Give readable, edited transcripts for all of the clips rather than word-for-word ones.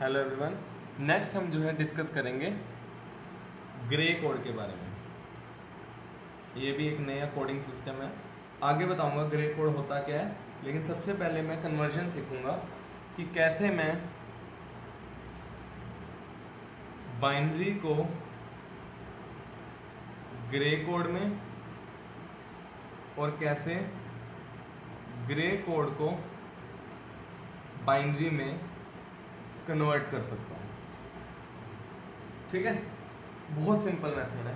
Hello everyone. Next हम जो है डिस्कस करेंगे ग्रे कोड के बारे में। ये भी एक नया कोडिंग सिस्टम है। आगे बताऊंगा ग्रे कोड होता क्या है, लेकिन सबसे पहले मैं कन्वर्जन सीखूंगा कि कैसे मैं बाइनरी को ग्रे कोड में और कैसे ग्रे कोड को बाइनरी में कन्वर्ट कर सकता हूँ। ठीक है, बहुत सिंपल मेथड है।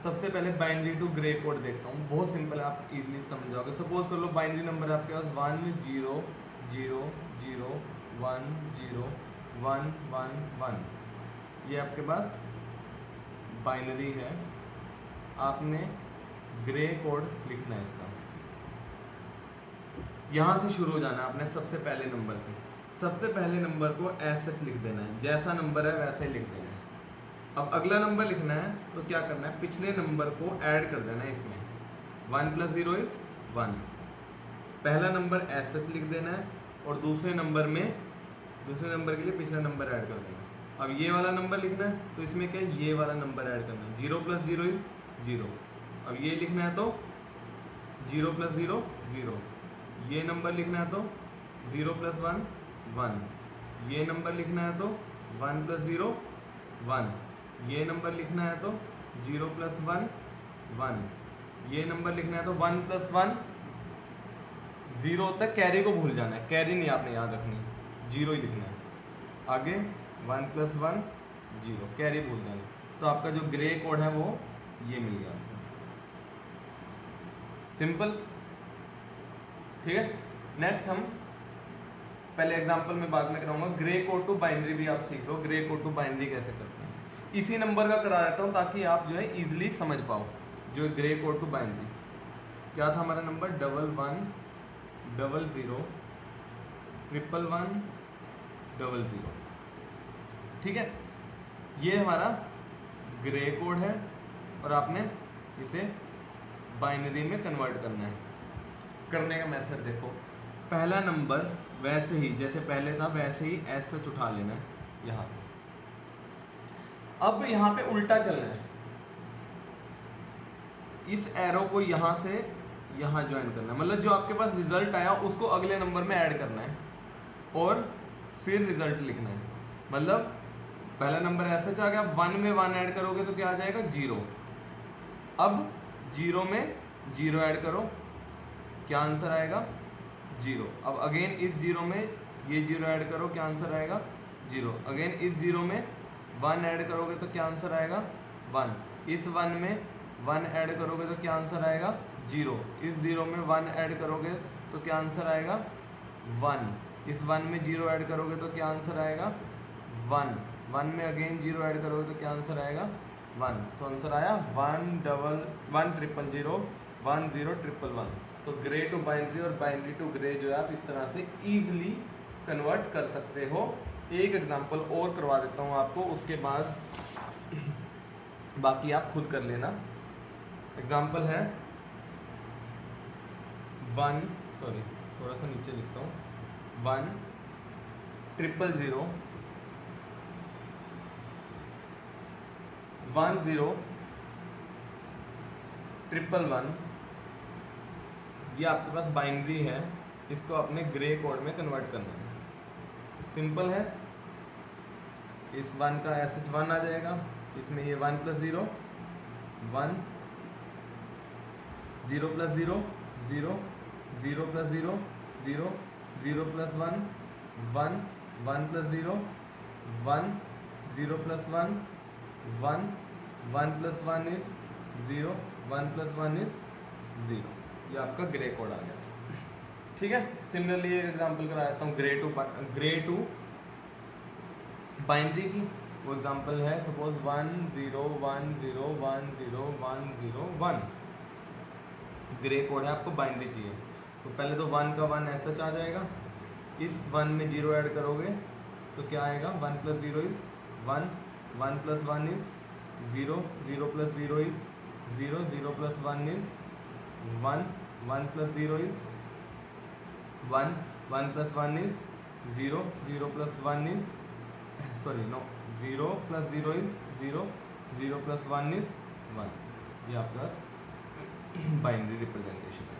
सबसे पहले बाइनरी टू ग्रे कोड देखता हूँ, बहुत सिंपल है, आप इजीली समझ जाओगे। सपोज कर लो बाइनरी नंबर आपके पास 1 0 0 0 1 0 1 1 1, ये आपके पास बाइनरी है। आपने ग्रे कोड लिखना है इसका, यहाँ से शुरू हो जाना है आपने सबसे पहले नंबर से। सबसे पहले नंबर को एज सच लिख देना है, जैसा नंबर है वैसे ही लिख देना है। अब अगला नंबर लिखना है तो क्या करना है, पिछले नंबर को ऐड कर देना है इसमें। 1 + 0 = 1। पहला नंबर एज सच लिख देना है और दूसरे नंबर के लिए पिछला नंबर ऐड कर देना। अब ये वाला नंबर लिखना है तो इसमें क्या है, ये वाला नंबर ऐड करना है। 0 + 0 = 0। अब ये लिखना है तो 0 + 0 0। ये नंबर लिखना है तो 0 + 1 1। ये नंबर लिखना है तो 1 + 0 1। ये नंबर लिखना है तो 0 + 1 1। ये नंबर लिखना है तो 1 + 1 0 तक कैरी को भूल जाना है, कैरी नहीं आपने याद रखनी, 0 ही लिखना है। आगे 1 + 1 0, कैरी भूल जाना। तो आपका जो ग्रे कोड है वो ये मिल गया। सिंपल, ठीक है। नेक्स्ट हम पहले एग्जांपल में बाद में कराऊंगा। ग्रे कोड टू बाइनरी भी आप सीख लो, ग्रे कोड टू बाइनरी कैसे करते हैं। इसी नंबर का करा देता हूं ताकि आप जो है इजीली समझ पाओ। जो ग्रे कोड टू बाइनरी क्या था हमारा नंबर, 1 1 0 0 1 1 0 0। ठीक है, ये हमारा ग्रे कोड है और आपने इसे बाइनरी में कन्वर्ट करना है। करने का मेथड देखो, पहला नंबर वैसे ही जैसे पहले था वैसे ही एज सच उठा लेना है यहाँ से। अब यहाँ पे उल्टा चलना है, इस एरो को यहाँ से यहाँ ज्वाइन करना है। मतलब जो आपके पास रिजल्ट आया उसको अगले नंबर में ऐड करना है और फिर रिजल्ट लिखना है। मतलब पहला नंबर एज सच आ गया, 1 में 1 ऐड करोगे तो क्या आ जाएगा, 0। अब 0 में 0 ऐड करो, क्या आंसर आएगा, 0। अब अगेन इस 0 में ये 0 ऐड करो, क्या आंसर आएगा, 0। अगेन इस 0 में 1 ऐड करोगे तो क्या आंसर आएगा, 1। इस 1 में 1 ऐड करोगे तो क्या आंसर आएगा, 0। इस 0 में 1 ऐड करोगे तो क्या आंसर आएगा, 1। इस 1 में 0 ऐड करोगे तो क्या आंसर आएगा, 1। 1 में अगेन 0 ऐड करोगे तो क्या आंसर आएगा, 1। तो आंसर आया 1 0 0 1 0 1 1। तो ग्रे टू बाइनरी और बाइनरी टू ग्रे जो है आप इस तरह से इजीली कन्वर्ट कर सकते हो। एक एग्जांपल और करवा देता हूँ आपको, उसके बाद बाकी आप खुद कर लेना। एग्जांपल है 1, सॉरी थोड़ा सा नीचे लिखता हूँ, 1 0 0 1 0 1 1। ये आपके पास बाइनरी है, इसको अपने ग्रे कोड में कन्वर्ट करना है। सिंपल है, इस 1 का एस एच 1 आ जाएगा, इसमें ये 1 + 0 1 0 + 0 0 0 + 0 0 0 + 1 1 1 + 0 1 0 + 1 1 1 + 1 is 0 1 + 1 is 0। ये आपका ग्रे कोड आ गया। ठीक है, सिमिलरली एक एग्जांपल करा देता हूँ ग्रे टू बाइनरी की। वो एग्जांपल है सपोज 1 0 1 0 1 0 1 0 1। ग्रे कोड है, आपको बाइनरी चाहिए तो पहले तो 1 का 1 ऐसा आ जाएगा। इस 1 में 0 ऐड करोगे तो क्या आएगा, 1 + 0 = 1 1 + 1 is 0 0 + 0 is 0 0 + 1 is 1 1 + 0 is 1 1 + 1 is 0 0 + 1 is sorry no, 0 + 0 is 0, 0 + 1 is 1, ये आपका बाइनरी रिप्रेजेंटेशन है।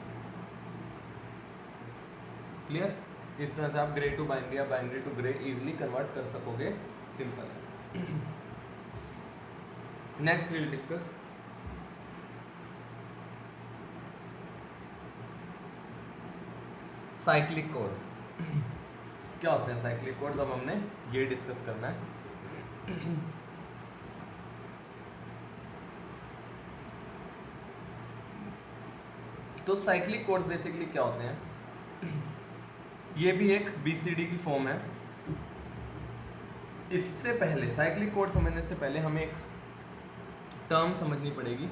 क्लियर? इस तरह से आप ग्रे टू बाइनरी या binary to grey easily convert कर सकोगे, सिंपल है। Next will discuss cyclic codes. क्या होते हैं साइक्लिक कोड्स? अब हमने ये डिस्कस करना है। तो साइक्लिक कोड्स बेसिकली क्या होते हैं? ये भी एक बीसीडी की फॉर्म है। इससे पहले साइक्लिक कोड समझने से पहले हमें एक टर्म समझनी पड़ेगी।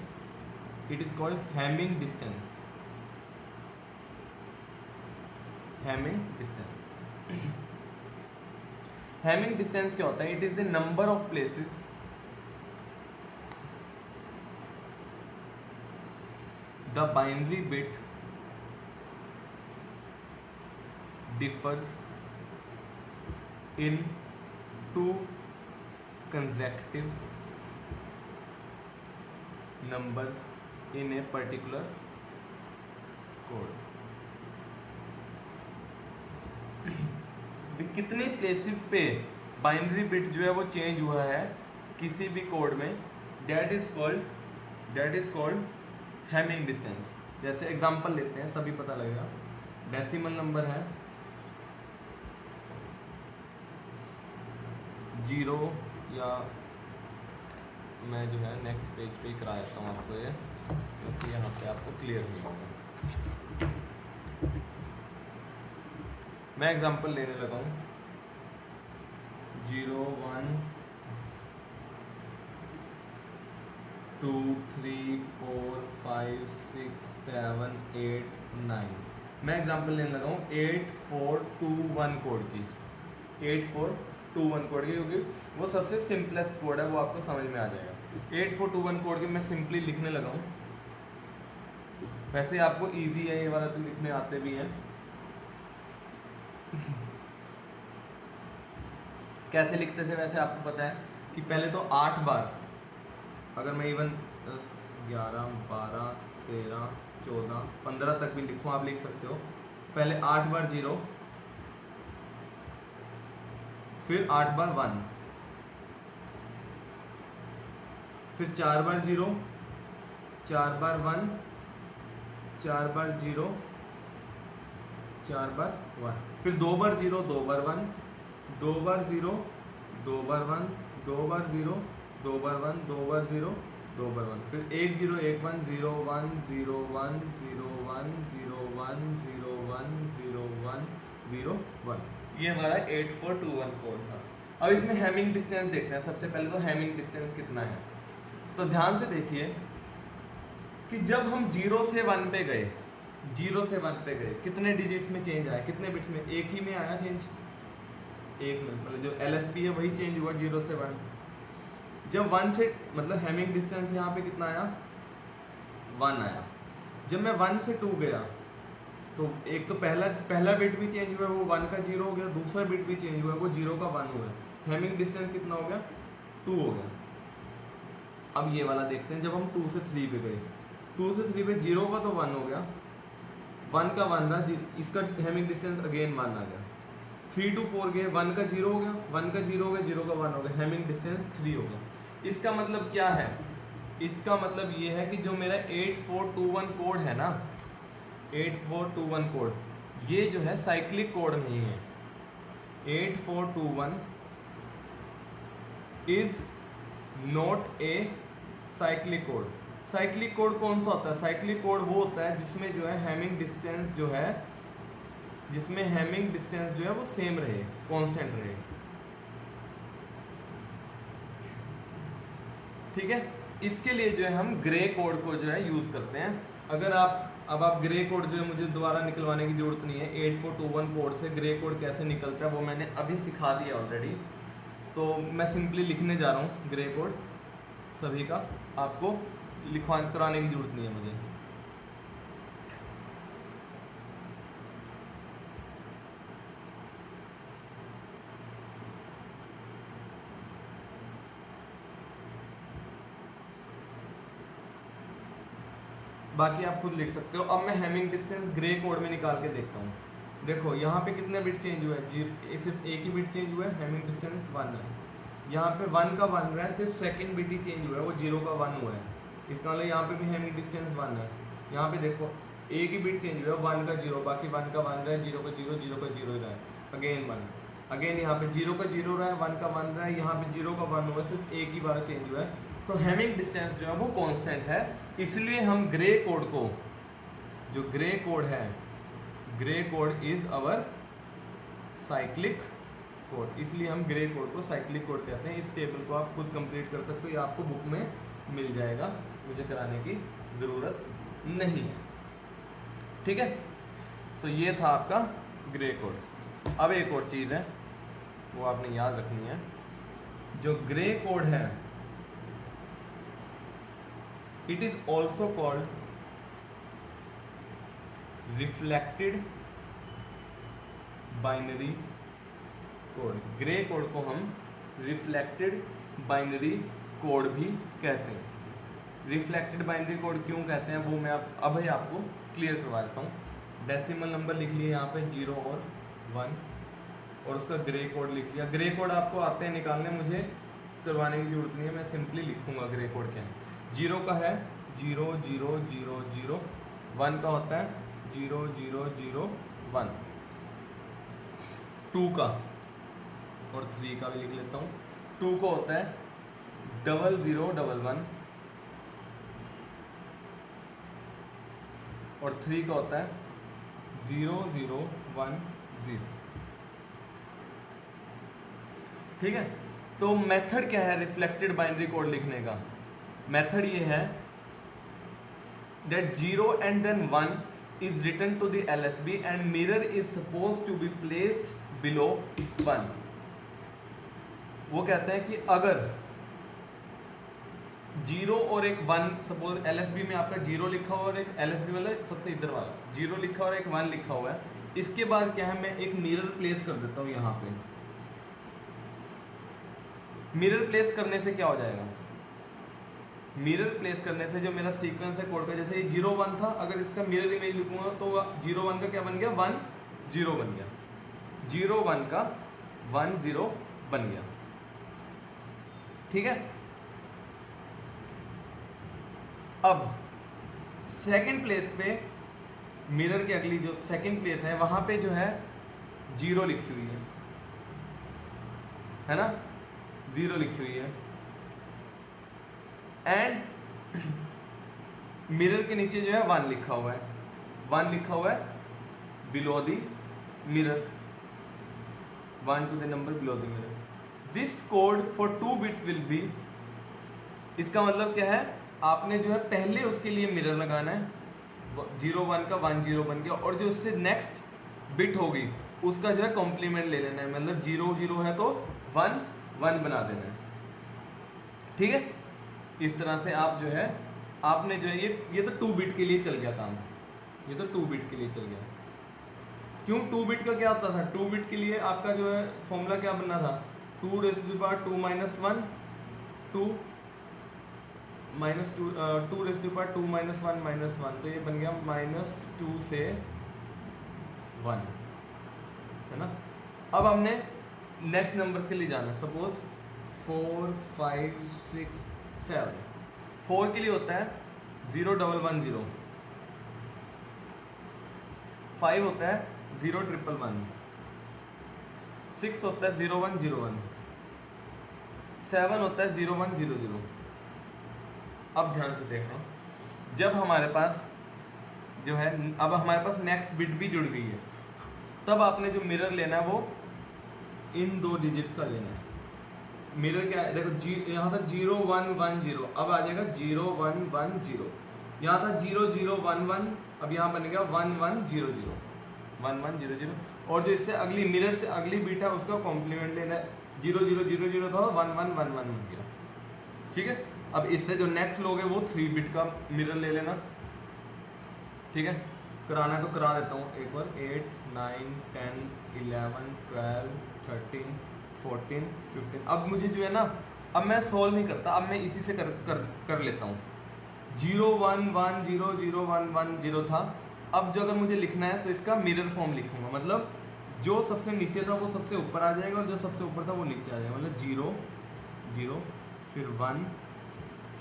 It is called Hamming distance. Hamming distance, Hamming distance क्या होता है? It is the number of places the binary bit differs in two consecutive numbers in a particular code। कितने प्लेसेस पे बाइनरी बिट जो है वो चेंज हुआ है किसी भी कोड में, that is called Hamming distance. जैसे एग्जांपल लेते हैं तभी पता लगेगा। डेसिमल नंबर है 0, या मैं जो है नेक्स्ट पेज पे ही करा देता हूँ आपको ये, क्योंकि यहाँ पे आपको क्लियर नहीं होगा। मैं एग्जांपल लेने लगा हूँ 0 1 2 3 4 5 6 7 8 9। मैं एग्जांपल लेने लगा हूँ 8421 कोड की, 8421 कोड की, क्योंकि वो सबसे सिंपलेस्ट कोड है, वो आपको समझ में आ जाएगा। 8421 कोड की मैं सिंपली लिखने लगा हूँ। वैसे आपको इजी है ये वाला, तो लिखने आते भी हैं। कैसे लिखते थे वैसे आपको पता है कि पहले तो 8 बार, अगर मैं इवन 10 11 12 13 14 15 तक भी लिखूँ, आप लिख सकते हो। पहले 8 बार 0, फिर 8 बार 1, फिर 4 बार 0, 4 बार 1, 4 बार 0, 4 बार 1, फिर 2 बार 0, 2 बार 1, 2 बार 0, 2 बार 1, 2 बार 0, 2 बार 1, 2 बार 0, 2 बार 1, फिर 1 0 1 1 0 1 0 1 0 1 0 1 0 1 0 1 0 1। ये हमारा 8421 कोड था। अब इसमें हैमिंग डिस्टेंस देखते हैं। सबसे पहले तो हैमिंग डिस्टेंस कितना है, तो ध्यान से देखिए कि जब हम 0 से 1 पे गए, 0 से 1 पे गए, कितने डिजिट्स में चेंज आया, कितने बिट्स में? एक ही में आया चेंज, एक में, मतलब जो LSP है वही चेंज हुआ 0 से 1। जब 1 से, मतलब हैमिंग डिस्टेंस यहाँ पे कितना आया? 1 आया। जब मैं 1 से 2 गया तो एक तो पहला बिट भी चेंज हुआ, वो 1 का 0 हो गया, दूसरा बिट भी चेंज हुआ, वो 0 का 1 हुआ। हैमिंग डिस्टेंस कितना हो गया? 2 हो गया। अब ये वाला देखते हैं, जब हम 2 से 3 पे गए, 2 से 3 पे 0 का तो 1 हो गया, 1 का 1 रहा, इसका हैमिंग डिस्टेंस अगेन 1 आ गया। 3 to 4 गए, 1 का 0 हो गया, 1 का 0 हो गया, 0 का 1 हो गया, हैमिंग डिस्टेंस 3 हो गया। इसका मतलब क्या है? इसका मतलब ये है कि जो मेरा 8421 कोड है ना, 8421 कोड, ये जो है साइक्लिक कोड नहीं है। 8421 is not a cyclic code. Cyclic code कौन सा होता है? साइक्लिक कोड वो होता है जिसमें जो है हैमिंग डिस्टेंस जो है, जिसमें हैमिंग डिस्टेंस जो है वो सेम रहे, कांस्टेंट रहे। ठीक है, इसके लिए जो है हम ग्रे कोड को जो है यूज करते हैं। अगर आप ग्रे कोड जो है, मुझे दोबारा निकलवाने की जरूरत नहीं है। 8421 कोड से ग्रे कोड कैसे निकलता है वो मैंने अभी सिखा दिया ऑलरेडी। तो मैं सिंपली लिखने जा रहा हूँ ग्रे कोड सभी का, आपको कराने की जरूरत नहीं है मुझे। बाकी आप खुद लिख सकते हो। अब मैं हैमिंग डिस्टेंस ग्रे कोड में निकाल के देखता हूँ। देखो यहाँ पे कितने बिट चेंज हुआ है, सिर्फ एक ही बिट चेंज हुआ है, हैमिंग डिस्टेंस 1 है। यहाँ पे 1 का 1 रहा है, सिर्फ सेकंड बिट ही चेंज हुआ है, वो 0 का 1 हुआ है। इसका मतलब यहाँ पे भी हैमिंग डिस्टेंस 1 है। यहाँ पे देखो एक ही बिट चेंज हुआ है, 1 का 0, बाकी 1 का 1 रहा है, 0 का 0, 0 का 0 रहा है, अगेन 1, अगेन यहाँ पे 0 का 0 रहा है, 1 का 1 रहा है, यहाँ पे 0 का 1 हुआ है, सिर्फ एक ही बार चेंज हुआ है। तो हैमिंग डिस्टेंस जो है वो कांस्टेंट है, इसलिए हम ग्रे कोड को, जो ग्रे कोड है, grey code is our cyclic code, इसलिए हम ग्रे कोड को साइक्लिक कोड कहते हैं। इस टेबल को आप खुद कंप्लीट कर सकते हो, ये आपको बुक में मिल जाएगा, मुझे कराने की ज़रूरत नहीं है, ठीक है। सो ये था आपका ग्रे कोड। अब एक और चीज़ है वो आपने याद रखनी है, जो ग्रे कोड है it is also called reflected binary code. Grey code को हम रिफ्लेक्टेड बाइनरी कोड भी कहते हैं। रिफ्लेक्टेड बाइनरी कोड क्यों कहते हैं वो मैं अब ही आपको क्लियर करवा देता हूँ। डेसिमल नंबर लिख लिए यहाँ पे 0 और 1 और उसका ग्रे कोड लिख लिया। ग्रे कोड आपको आते हैं निकालने, मुझे करवाने की जरूरत नहीं है, मैं सिंपली लिखूंगा ग्रे कोड क्या है। 0 का है 0 0 0 0, 1 का होता है 0 0 0 1, 2 का और 3 का भी लिख लेता हूँ। 2 को होता है 0 0 1 1 और 3 का होता है 0 0 1 0, ठीक है। तो मेथड क्या है रिफ्लेक्टेड बाइनरी कोड लिखने का? मेथड ये है that 0 and then 1 is written to the LSB and mirror is supposed to be placed below 1। वो कहते हैं कि अगर 0 और एक 1, सपोज LSB में आपका 0 लिखा हुआ और एक LSB मतलब सबसे इधर वाला 0 लिखा और एक 1 लिखा हुआ है, इसके बाद क्या है, मैं एक मिरर प्लेस कर देता हूँ यहाँ पे। मिरर प्लेस करने से क्या हो जाएगा? मिरर प्लेस करने से जो मेरा सीक्वेंस है कोड का, जैसे ये 0 1 था, अगर इसका मिरर इमेज लिखूंगा तो 0 1 का क्या बन गया, 1 0 बन गया, 0 1 का 1 0 बन गया, ठीक है। अब सेकंड प्लेस पे मिरर की अगली जो सेकंड प्लेस है वहां पे जो है 0 लिखी हुई है ना, 0 लिखी हुई है। एंड मिरर के नीचे जो है 1 लिखा हुआ है, 1 लिखा हुआ है below the mirror, 1 to the number below the mirror. This code for 2 bits will be, इसका मतलब क्या है, आपने जो है पहले उसके लिए मिरर लगाना है, 0 1 का 1 0 बन गया, और जो उससे नेक्स्ट बिट होगी उसका जो है कॉम्प्लीमेंट ले लेना है, मतलब 0 0 है तो 1 1 बना देना है, ठीक है। इस तरह से आप जो है, आपने जो है ये तो 2 बिट के लिए चल गया काम, ये तो 2 बिट के लिए चल गया। क्यों 2 बिट का क्या होता था? 2 बिट के लिए आपका जो है फॉर्मूला क्या बनना था, 2 raised to the power 2 minus 1 2 minus 2 2 raised to the power 2 minus 1 minus 1, तो ये बन गया -2 से 1, है ना। अब हमने नेक्स्ट नंबर्स के लिए जाना है, सपोज 4 5 6 7। 4 के लिए होता है 0 1 1 0, 5 होता है 0 1 1 1, 6 होता है 0 1 0 1, 7 होता है 0 1 0 0। अब ध्यान से देखना, जब हमारे पास जो है, अब हमारे पास नेक्स्ट बिट भी जुड़ गई है, तब आपने जो मिरर लेना है वो इन 2 डिजिट्स का लेना है। मिरर क्या है, देखो यहाँ था 0 1 1 0, अब आ जाएगा 0 1 1 0, यहाँ था 0 0 1 1, अब यहाँ बन गया 1 1 0 0 1 1 0 0, और जो इससे अगली मिरर से अगली बीट है उसका कॉम्प्लीमेंट लेना है, 0 0 0 0 था 1 1 1 1 बन गया, ठीक है। अब इससे जो नेक्स्ट लोग है वो 3 बिट का मिरर ले लेना, ठीक है। कराना है तो करा देता हूँ एक बार, 8 9 10 11 12 13 14 15। अब मुझे जो है ना, अब मैं सॉल्व नहीं करता, अब मैं इसी से कर लेता हूँ। 0110011 था। अब जो अगर मुझे लिखना है तो इसका मिरर फॉर्म लिखूंगा, मतलब जो सबसे नीचे था वो सबसे ऊपर आ जाएगा और जो सबसे ऊपर था वो नीचे आ जाएगा। मतलब 0 0 फिर 1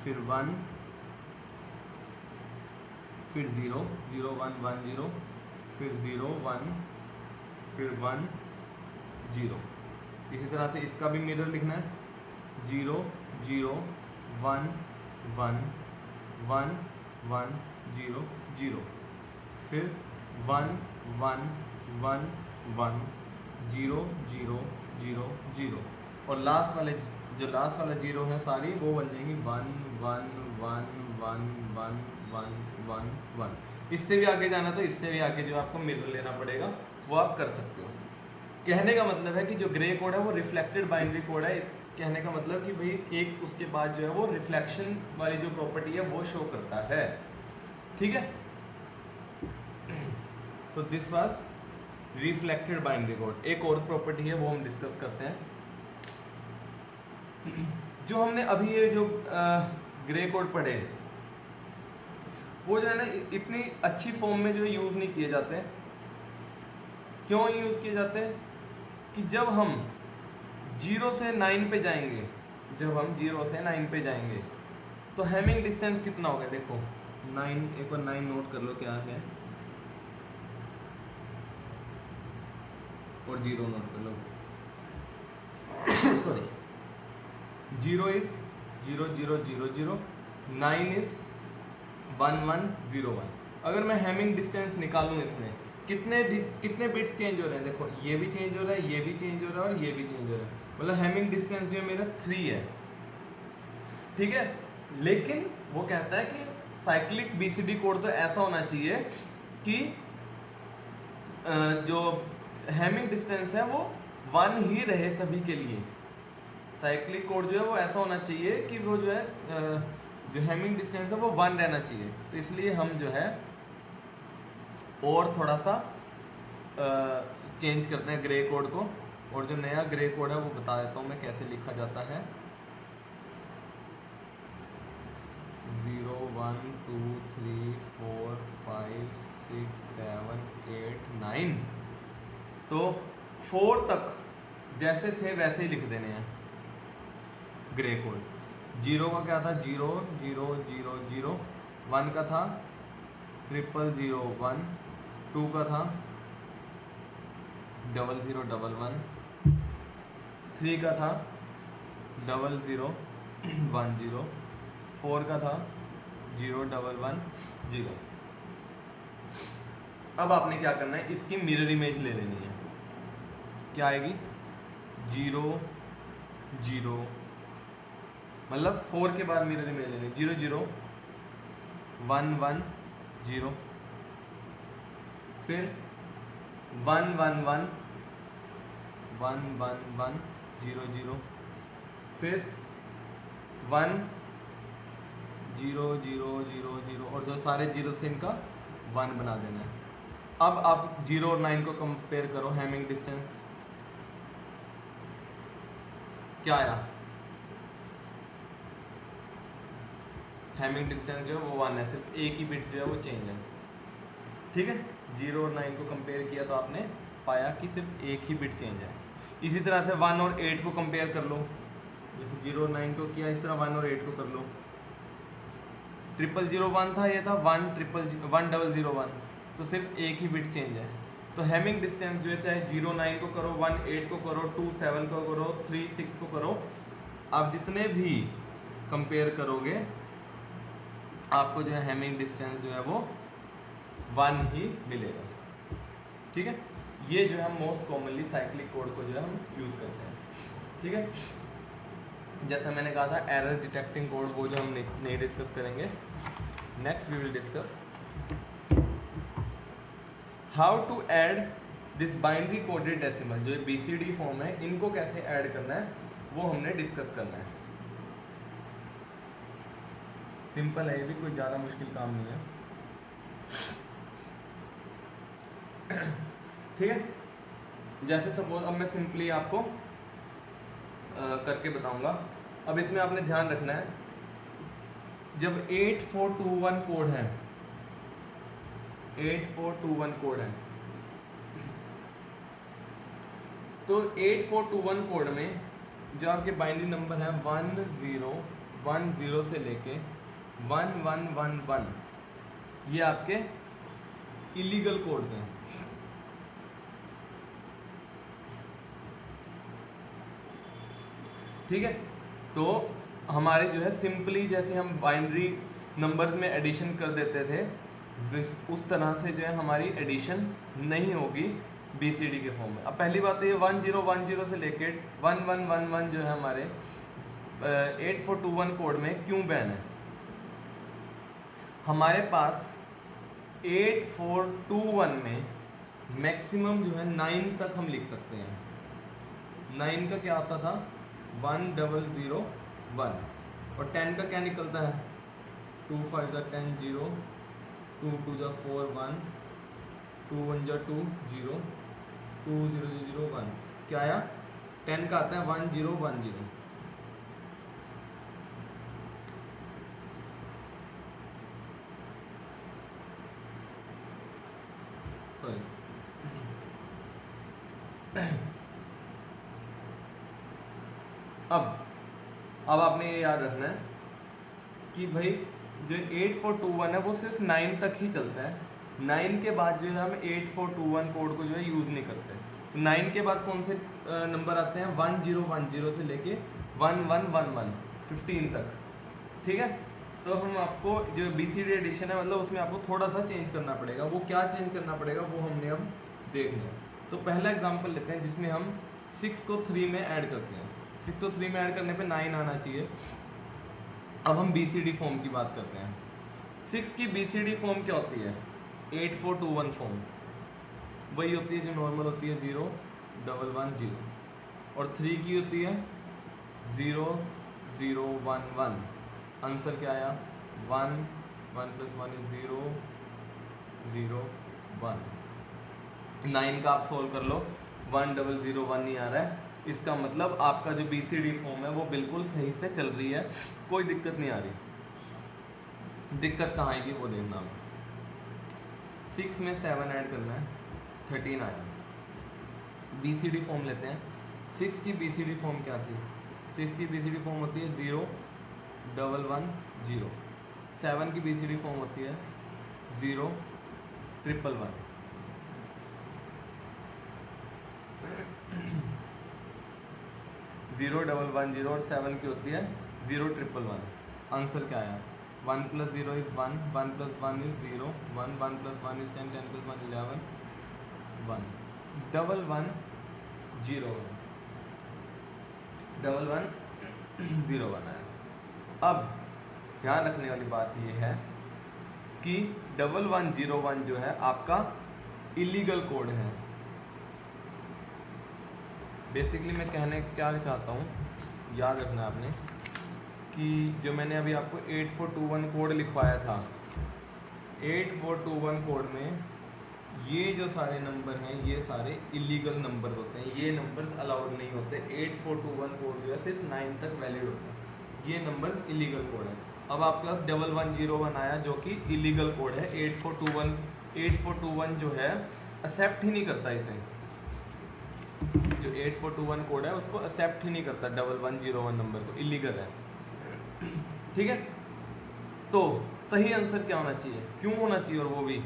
फिर 1 फिर 0 0 1 1 0 फिर 0 1 फिर 1 0। इसी तरह से इसका भी मिरर लिखना है 0 0 1 1 1 1 0 0 फिर 1 1 1 1 0 0 0 0 और लास्ट वाला जीरो है सारी वो बन जाएंगी 1 1 1 1 1 1 1 1। इससे भी आगे जाना तो इससे भी आगे जो आपको मिरर लेना पड़ेगा वो आप कर सकते हो। कहने का मतलब है कि जो ग्रे कोड है वो रिफ्लेक्टेड बाइनरी कोड है। इस कहने का मतलब कि भाई एक उसके बाद जो है वो रिफ्लेक्शन वाली जो प्रॉपर्टी है वो शो करता है, ठीक है। So this was reflected binary code. एक और प्रॉपर्टी है वो हम डिस्कस करते हैं। जो हमने अभी ये जो ग्रे कोड पढ़े वो जो है ना इतनी अच्छी फॉर्म में जो यूज़ नहीं किए जाते। क्यों यूज़ किए जाते हैं कि जब हम 0 से 9 पे जाएंगे, जब हम 0 से 9 पे जाएंगे तो हैमिंग डिस्टेंस कितना होगा। देखो 9, एक बार 9 नोट कर लो क्या है और 0 नोट कर लो। Sorry 0 is 0 0 0 0, 9 is 1 1 0 1। अगर मैं हैमिंग डिस्टेंस निकालूं इसमें कितने बिट्स चेंज हो रहे हैं। देखो ये भी चेंज हो रहा है, ये भी चेंज हो रहा है और ये भी चेंज हो रहा है। मतलब हैमिंग डिस्टेंस जो है मेरा 3 है, ठीक है। लेकिन वो कहता है कि साइक्लिक बीसीडी कोड तो ऐसा होना चाहिए कि जो हैमिंग डिस्टेंस है वो 1 ही रहे सभी के लिए। साइक्लिक कोड जो है वो ऐसा होना चाहिए कि वो जो है जो हैमिंग डिस्टेंस है वो 1 रहना चाहिए। तो इसलिए हम जो है और थोड़ा सा चेंज करते हैं ग्रे कोड को। और जो नया ग्रे कोड है वो बता देता हूँ मैं कैसे लिखा जाता है। 0 1 2 3 4 5 6 7 8 9। तो 4 तक जैसे थे वैसे ही लिख देने हैं ग्रे कोड। 0 का क्या था 0 0 0 0, 1 का था 0 0 1, 2 का था 0 0 1 1, 3 का था 0 0 1 0, 4 का था 0 1 1 0। अब आपने क्या करना है, इसकी मिरर इमेज ले लेनी है। क्या आएगी 0 0, मतलब 4 के बाद मिरर इमेज लेनी 0 0 1 1 0, फिर 1 1 1 1 1 1 0 0, फिर 1 0 0 0 0 और जो सारे जीरो से इनका 1 बना देना है। अब आप 0 और 9 को कंपेयर करो, हैमिंग डिस्टेंस क्या आया। हैमिंग डिस्टेंस जो है वो 1 है, सिर्फ एक ही बिट जो है वो चेंज है, ठीक है। 0 और 9 को कंपेयर किया तो आपने पाया कि सिर्फ एक ही बिट चेंज है। इसी तरह से 1 और 8 को कंपेयर कर लो। जैसे 0 और 9 को किया, इस तरह 1 और 8 को कर लो। 0 0 1 था, ये था 1 0 0 1, तो सिर्फ एक ही बिट चेंज है। तो हैमिंग डिस्टेंस जो है चाहे 0 9 को करो, 1 8 को करो, 2 7 को करो, 3 6 को करो, आप जितने भी कंपेयर करोगे आपको जो है हैमिंग डिस्टेंस जो है वो 1 ही मिलेगा, ठीक है। ये जो है मोस्ट कॉमनली साइक्लिक कोड को जो है हम यूज़ करते हैं, ठीक है। जैसा मैंने कहा था एरर डिटेक्टिंग कोड वो जो हम नहीं डिस्कस करेंगे। Next we will discuss how to add this binary coded decimal. जो बीसीडी फॉर्म है इनको कैसे ऐड करना है वो हमने डिस्कस करना है। सिंपल है, ये भी कोई ज़्यादा मुश्किल काम नहीं है, ठीक है। जैसे सपोज अब मैं सिंपली आपको करके बताऊंगा। अब इसमें आपने ध्यान रखना है जब 8421 कोड है, 8421 कोड है, तो 8421 कोड में जो आपके बाइनरी नंबर है 1010 से लेके 1111, ये आपके इलीगल कोड्स हैं। ठीक है, तो हमारे जो है सिंपली जैसे हम बाइनरी नंबर्स में एडिशन कर देते थे, उस तरह से जो है हमारी एडिशन नहीं होगी BCD के फॉर्म में। अब पहली बात तो ये 1010 से लेके 1111 जो है हमारे 8421 कोड में क्यों बैन है। हमारे पास 8421 में मैक्सिमम जो है 9 तक हम लिख सकते हैं। 9 का क्या आता था 1001, और 10 का क्या निकलता है 2 5 10 0, 2 2 4 1, 2 1 2 0, 2 0 0 1, क्या आया 10 का आता है 1010। सॉरी, अब आपने ये याद रखना है कि भाई जो 8421 है वो सिर्फ 9 तक ही चलता है। 9 के बाद जो है हम 8421 कोड को जो है यूज़ नहीं करते। तो 9 के बाद कौन से नंबर आते हैं 1010 से लेके 1111 15 तक। ठीक है, तो हम आपको जो BCD एडिशन है मतलब उसमें आपको थोड़ा सा चेंज करना पड़ेगा। वो क्या चेंज करना पड़ेगा वो हमने अब देख लिया। तो पहला एग्जांपल लेते हैं जिसमें हम 6 को 3 में ऐड करते हैं। 6 को 3 में ऐड करने पे 9 आना चाहिए। अब हम BCD फॉर्म की बात करते हैं। 6 की BCD फॉर्म क्या होती है 8421 फॉर्म वही होती है जो नॉर्मल होती है 0 1 1 0, और 3 की होती है 0 0 1 1। आंसर क्या आया 1 1 + 1 = 0 0 1। 9 का आप सोल्व कर लो 1001 नहीं आ रहा है, इसका मतलब आपका जो BCD फॉर्म है वो बिल्कुल सही से चल रही है, कोई दिक्कत नहीं आ रही। दिक्कत कहाँ आएगी वो देखना। 6 में 7 ऐड करना है 13 आया। BCD फॉर्म लेते हैं। 6 की BCD फॉर्म क्या थी 6 की BCD फॉर्म होती है 0 1 1 0। 7 की BCD फॉर्म होती है 0 1 1 1। जीरो 1 1 0 और 7 की होती है 0 1 1 1। आंसर क्या आया 1 + 0 = 1, 1 + 1 = 0, 1 1 + 1 = 10, 10 + 1 = 11, 1 1 1 0 1 1 1 0 1 आया। अब ध्यान रखने वाली बात यह है कि 1 1 0 1 जो है आपका इलीगल कोड है। बेसिकली मैं कहने क्या चाहता हूँ, याद रखना आपने कि जो मैंने अभी आपको 8421 कोड लिखवाया था, 8421 कोड में ये जो सारे नंबर हैं ये सारे इलीगल नंबर होते हैं, ये नंबर्स अलाउड नहीं होते। 8421 कोड जो है सिर्फ 9 तक वैलिड होता है, ये नंबर्स इलीगल कोड है। अब आपके पास 1101 आया जो कि इलीगल कोड है। 8421 जो है एक्सेप्ट ही नहीं करता इसे, जो 8421 कोड है उसको एक्सेप्ट ही नहीं करता 1101 नंबर को, इलीगल है। ठीक है, तो सही आंसर क्या होना चाहिए, क्यों होना चाहिए, और वो भी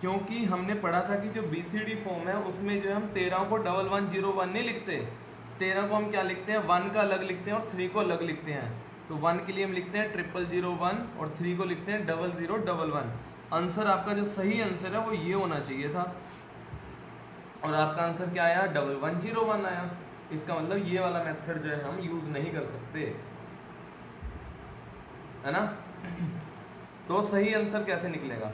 क्योंकि हमने पढ़ा था कि जो BCD फॉर्म है उसमें जो है हम 13 को 1101 नहीं लिखते, 13 को हम क्या लिखते हैं 1 का अलग लिखते हैं और 3 को अलग लिखते हैं। तो 1 के लिए हम लिखते हैं 0001 और 3 को लिखते हैं 0011। आंसर आपका जो सही आंसर है वो ये होना चाहिए था, और आपका आंसर क्या आया 1101 आया। इसका मतलब ये वाला मेथड जो है हम यूज नहीं कर सकते, है ना। तो सही आंसर कैसे निकलेगा,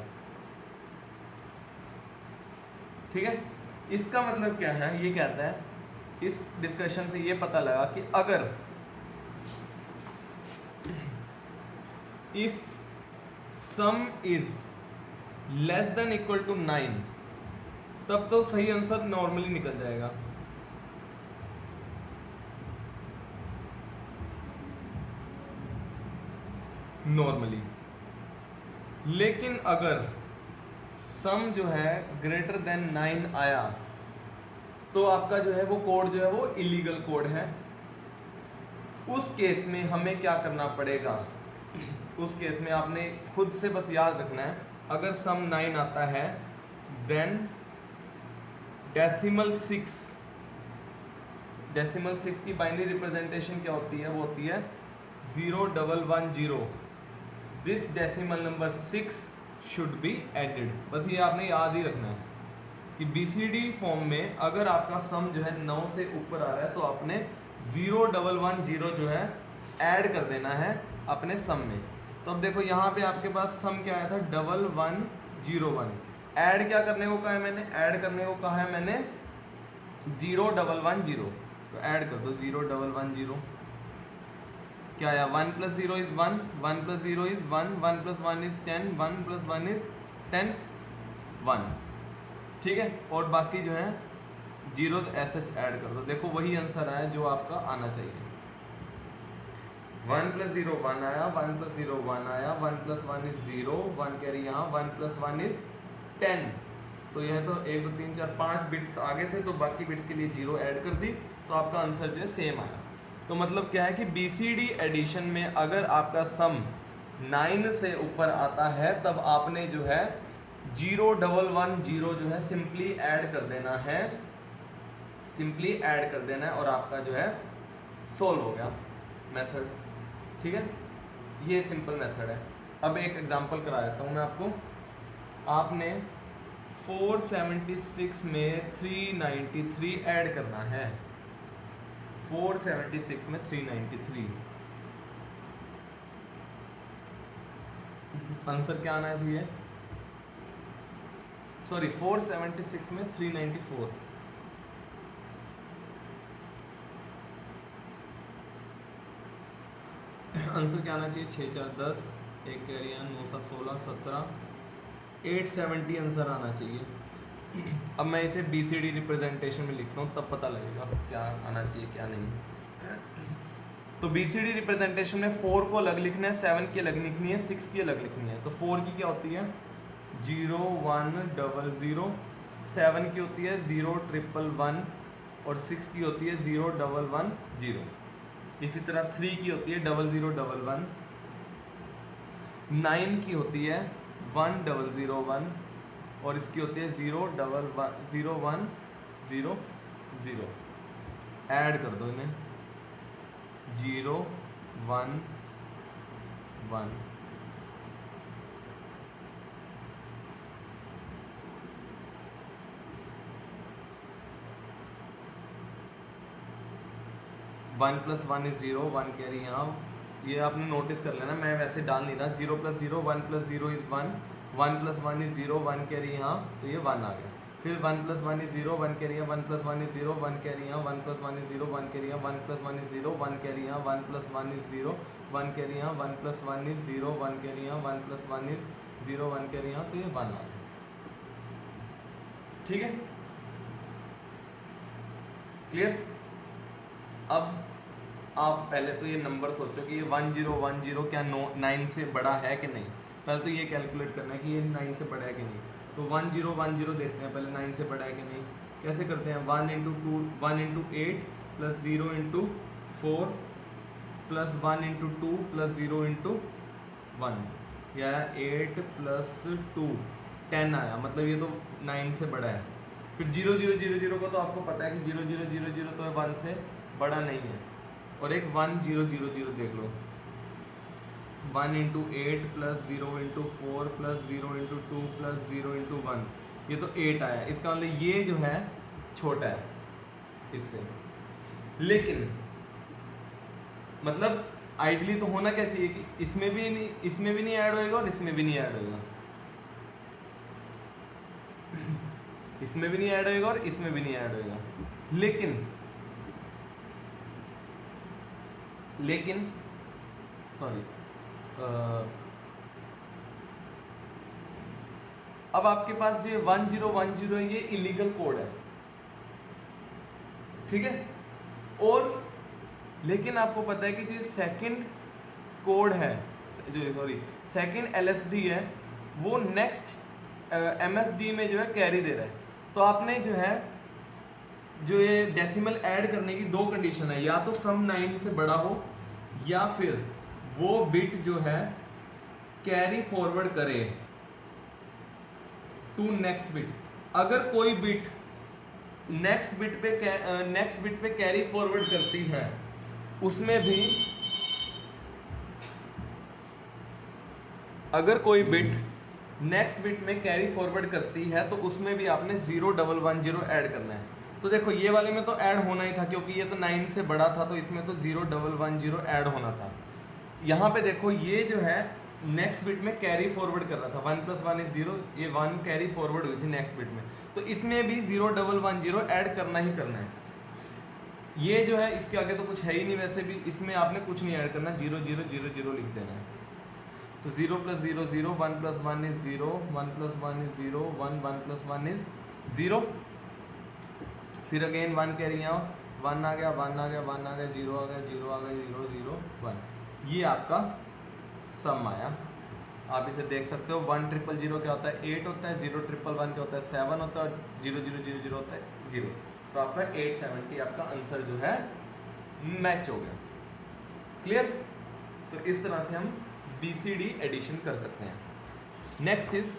ठीक है। इसका मतलब क्या है, ये कहता है, इस डिस्कशन से ये पता लगा कि अगर if sum is less than equal to 9 तब तो सही आंसर नॉर्मली निकल जाएगा। नॉर्मली। लेकिन अगर सम जो है ग्रेटर देन 9 आया तो आपका जो है वो कोड जो है वो इलीगल कोड है। उस केस में हमें क्या करना पड़ेगा, उस केस में आपने खुद से बस याद रखना है, अगर सम 9 आता है देन डेसिमल 6 की बाइनरी रिप्रेजेंटेशन क्या होती है, वो होती है 0110। This decimal number 6 should be added. बस ये आपने याद ही रखना है कि BCD फॉर्म में अगर आपका सम जो है 9 से ऊपर आ रहा है तो आपने 0110 जो है ऐड कर देना है अपने सम में। तो अब देखो यहाँ पे आपके पास सम क्या आया था 1101। ऐड क्या करने को कहा है मैंने, ऐड करने को कहा है मैंने 0110। तो ऐड कर दो 0110। क्या आया 1 + 0 = 1, 1 + 0 = 1, 1 + 1 = 10, 1 + 1 = 10, 1। ठीक है, और बाकी जो है जीरोज ऐसे ऐड कर दो। देखो वही आंसर आया जो आपका आना चाहिए। 1 + 0 1 आया, 1 + 0 1 आया, 1 + 1 = 0, 1 कैरी यहाँ, 1 + 1 = 10। तो यह तो 1 2 3 4 5 बिट्स आगे थे तो बाकी बिट्स के लिए 0 ऐड कर दी तो आपका आंसर जो है सेम आया। तो मतलब क्या है कि BCD एडिशन में अगर आपका सम 9 से ऊपर आता है तब आपने जो है 0110 जो है सिंपली ऐड कर देना है, सिंपली ऐड कर देना है और आपका जो है सोल्व हो गया मेथड। ठीक है, ये सिंपल मेथड है। अब एक एग्जांपल करा देता हूँ मैं आपको। आपने 476 में 393 ऐड करना है, 476 में 393। आंसर क्या आना चाहिए, सॉरी 476 में 394। आंसर क्या आना चाहिए 6 4 10, 1 कैरी 9 7 16 17, 870 आंसर आना चाहिए। अब मैं इसे BCD रिप्रेजेंटेशन में लिखता हूँ तब पता लगेगा क्या आना चाहिए क्या नहीं। तो BCD रिप्रेजेंटेशन में 4 को अलग लिखना है, 7 की अलग लिखनी है, 6 की अलग लिखनी है। तो 4 की क्या होती है 0100, 7 की होती है 0111 और 6 की होती है 0110। इसी तरह 3 की होती है 0011, 9 की होती है 1001 और इसकी होती है 0100। ऐड कर दो इन्हें 0 1 1। वन प्लस 1 = 0, 1 कैरी यहाँ, ये आपने नोटिस कर लेना, मैं वैसे डाल नहीं रहा। 0 + 0 1 + 0 = 1, 1 + 1 = 0, 1 कैरी यहाँ, तो ये 1 आ गया। फिर 1 + 1 = 0, 1 कैरी यहाँ, 1 + 1 = 0, 1 कैरी यहाँ, 1 + 1 = 0, 1 कैरी यहाँ, 1 + 1 = 0, 1 कैरी यहाँ, 1 + 1 = 0, 1 कैरी यहाँ, 1 + 1 = 0, 1 कैरी यहाँ, 1 + 1 = 0, 1 कैरी यहाँ, तो ये 1 आ गया। ठीक है, क्लियर। अब आप पहले तो ये नंबर सोचो कि ये 1010 क्या 9 से बड़ा है कि नहीं। पहले तो ये कैलकुलेट करना है कि ये 9 से बड़ा है कि नहीं। तो 1010 देखते हैं पहले 9 से बड़ा है कि नहीं। कैसे करते हैं 1 × 2 1 × 8 + 0 × 4 + 1 × 2 + 0 × 1, या 8 + 2 10 आया, मतलब ये तो 9 से बड़ा है। फिर 0 0 0 0 को तो आपको पता है कि 0 0 0 0 तो 1 से बड़ा नहीं है। और एक 1 0 0 0 देख लो, 1 × 8 + 0 × 4 + 0 × 2 + 0 × 1, ये तो 8 आया। इसका मतलब ये जो है छोटा है इससे। लेकिन मतलब आइडियली तो होना क्या चाहिए कि इसमें भी नहीं ऐड होएगा और इसमें भी नहीं ऐड होएगा, इसमें भी नहीं ऐड होएगा और इसमें भी नहीं ऐड होएगा। लेकिन सॉरी, अब आपके पास जो 1010 है ये इलीगल कोड है, ठीक है। और लेकिन आपको पता है कि जो सेकंड कोड है, जो सॉरी सेकंड LSD है वो नेक्स्ट MSD में जो है कैरी दे रहा है, तो आपने जो है जो ये डेसिमल ऐड करने की दो कंडीशन है, या तो सम 9 से बड़ा हो या फिर वो बिट जो है कैरी फॉरवर्ड करे टू नेक्स्ट बिट। अगर कोई बिट नेक्स्ट बिट पे कैरी फॉरवर्ड करती है उसमें भी, अगर कोई बिट नेक्स्ट बिट में कैरी फॉरवर्ड करती है तो उसमें भी आपने 0110 ऐड करना है। तो देखो ये वाले में तो ऐड होना ही था क्योंकि ये तो 9 से बड़ा था, तो इसमें तो 0110 ऐड होना था। यहाँ पे देखो ये जो है नेक्स्ट बिट में कैरी फॉरवर्ड कर रहा था, 1 + 1 = 0, ये 1 कैरी फॉरवर्ड हुई थी नेक्स्ट बिट में, तो इसमें भी 0110 ऐड करना ही करना है। ये जो है इसके आगे तो कुछ है ही नहीं, वैसे भी इसमें आपने कुछ नहीं ऐड करना, 0000 लिख देना है। तो 0 + 0 0, 1 + 1 = 0, 1 + 1 = 0, 1 + 1 = 0, फिर अगेन 1 कैरी आओ, 1 आ गया, 1 आ गया, 1 आ गया, 0 आ गया, 0 आ गया, 0 0 1, ये आपका सम आया। आप इसे देख सकते हो। 1 0 0 क्या होता है 8 होता है, 0 1 1 क्या होता है 7 होता है, 0 0 0 0 होता है 0। तो आपका 870 आपका आंसर जो है मैच हो गया। क्लियर? सो इस तरह से हम BCD एडिशन कर सकते हैं। Next is